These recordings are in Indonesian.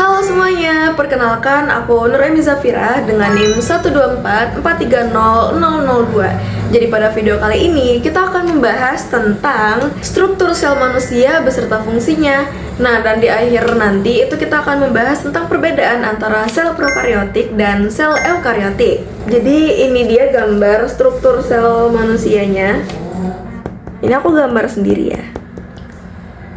Halo semuanya, perkenalkan aku Nur Emi Zafira dengan NIM 124430002. Jadi pada video kali ini kita akan membahas tentang struktur sel manusia beserta fungsinya. Nah, dan di akhir nanti itu kita akan membahas tentang perbedaan antara sel prokariotik dan sel eukariotik. Jadi ini dia gambar struktur sel manusianya. Ini aku gambar sendiri ya.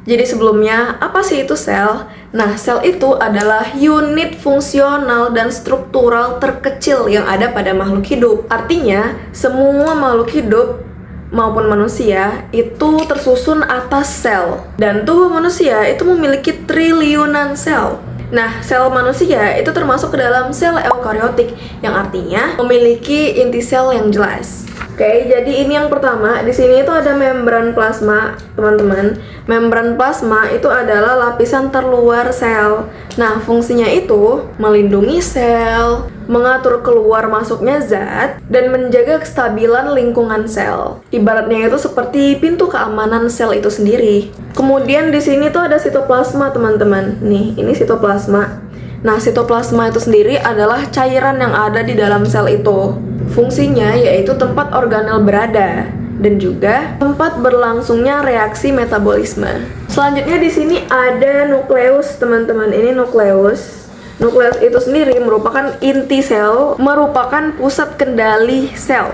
Jadi sebelumnya, apa sih itu sel? Nah, sel itu adalah unit fungsional dan struktural terkecil yang ada pada makhluk hidup. Artinya, semua makhluk hidup maupun manusia itu tersusun atas sel. Dan tubuh manusia itu memiliki triliunan sel. Nah, sel manusia itu termasuk ke dalam sel eukariotik, yang artinya memiliki inti sel yang jelas. Oke, jadi ini yang pertama. Di sini itu ada membran plasma, teman-teman. Membran plasma itu adalah lapisan terluar sel. Nah, fungsinya itu melindungi sel, mengatur keluar masuknya zat, dan menjaga kestabilan lingkungan sel. Ibaratnya itu seperti pintu keamanan sel itu sendiri. Kemudian di sini tuh ada sitoplasma, teman-teman. Nih, ini sitoplasma. Nah, sitoplasma itu sendiri adalah cairan yang ada di dalam sel itu. Fungsinya yaitu tempat organel berada dan juga tempat berlangsungnya reaksi metabolisme. Selanjutnya di sini ada nukleus, teman-teman. Ini nukleus. Nukleus itu sendiri merupakan inti sel, merupakan pusat kendali sel.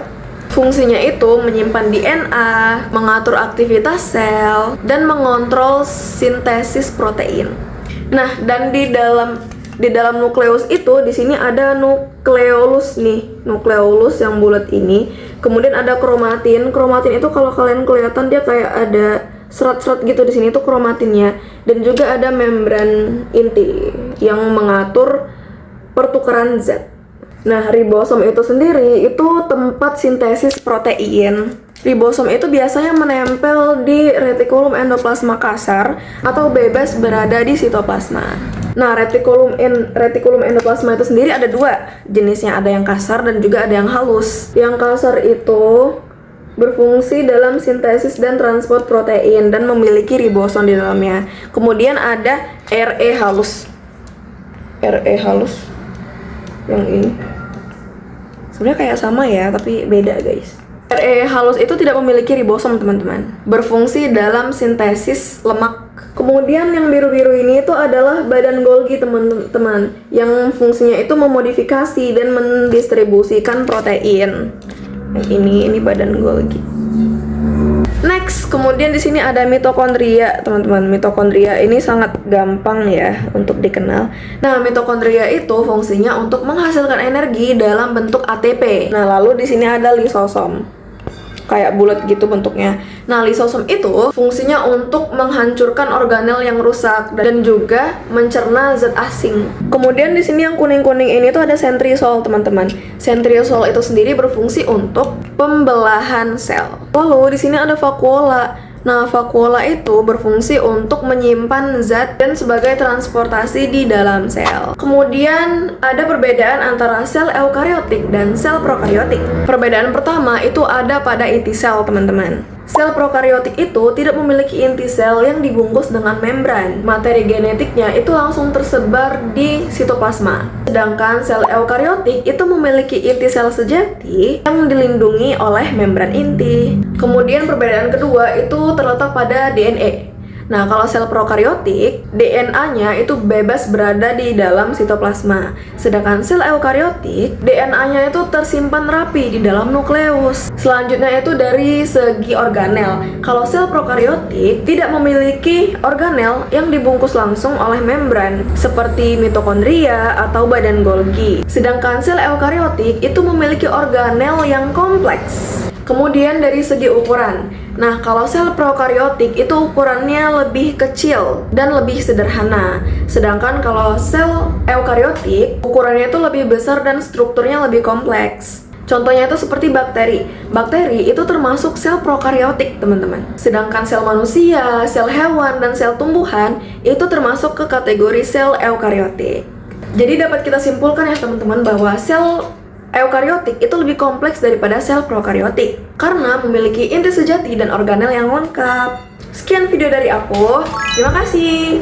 Fungsinya itu menyimpan DNA, mengatur aktivitas sel, dan mengontrol sintesis protein. Nah, dan di dalam nukleus itu di sini ada nukleolus nih, nukleolus yang bulat ini. Kemudian ada kromatin. Kromatin itu kalau kalian kelihatan dia kayak ada serat-serat gitu, di sini itu kromatinnya. Dan juga ada membran inti yang mengatur pertukaran zat. Nah, ribosom itu sendiri itu tempat sintesis protein. Ribosom itu biasanya menempel di retikulum endoplasma kasar atau bebas berada di sitoplasma. Nah, retikulum endoplasma itu sendiri ada dua jenisnya, ada yang kasar dan juga ada yang halus. Yang kasar itu berfungsi dalam sintesis dan transport protein dan memiliki ribosom di dalamnya. Kemudian ada RE halus. RE halus yang ini. Sebenarnya kayak sama ya, tapi beda guys. RE halus itu tidak memiliki ribosom, teman-teman. Berfungsi dalam sintesis lemak. Kemudian yang biru-biru ini itu adalah badan Golgi, teman-teman, yang fungsinya itu memodifikasi dan mendistribusikan protein. Yang ini badan Golgi. Next, kemudian di sini ada mitokondria, teman-teman. Mitokondria ini sangat gampang ya untuk dikenal. Nah, mitokondria itu fungsinya untuk menghasilkan energi dalam bentuk ATP. Nah, lalu di sini ada lisosom. Kayak bulat gitu bentuknya. Nah, lisosom itu fungsinya untuk menghancurkan organel yang rusak dan juga mencerna zat asing. Kemudian di sini yang kuning-kuning ini tuh ada sentrisol, teman-teman. Sentrisol itu sendiri berfungsi untuk pembelahan sel. Lalu di sini ada vakuola. Nah, vakuola itu berfungsi untuk menyimpan zat dan sebagai transportasi di dalam sel. Kemudian ada perbedaan antara sel eukariotik dan sel prokariotik. Perbedaan pertama itu ada pada inti sel, teman-teman. Sel prokariotik itu tidak memiliki inti sel yang dibungkus dengan membran. Materi genetiknya itu langsung tersebar di sitoplasma. Sedangkan sel eukariotik itu memiliki inti sel sejati yang dilindungi oleh membran inti. Kemudian perbedaan kedua itu terletak pada DNA. Nah, kalau sel prokariotik, DNA-nya itu bebas berada di dalam sitoplasma. Sedangkan sel eukariotik, DNA-nya itu tersimpan rapi di dalam nukleus. Selanjutnya itu dari segi organel. Kalau sel prokariotik tidak memiliki organel yang dibungkus langsung oleh membran, seperti mitokondria atau badan Golgi. Sedangkan sel eukariotik itu memiliki organel yang kompleks. Kemudian dari segi ukuran, nah kalau sel prokariotik itu ukurannya lebih kecil dan lebih sederhana. Sedangkan kalau sel eukariotik ukurannya itu lebih besar dan strukturnya lebih kompleks. Contohnya itu seperti bakteri. Bakteri itu termasuk sel prokariotik, teman-teman. Sedangkan sel manusia, sel hewan, dan sel tumbuhan itu termasuk ke kategori sel eukariotik. Jadi dapat kita simpulkan ya teman-teman bahwa sel eukariotik itu lebih kompleks daripada sel prokariotik karena memiliki inti sejati dan organel yang lengkap. Sekian video dari aku. Terima kasih.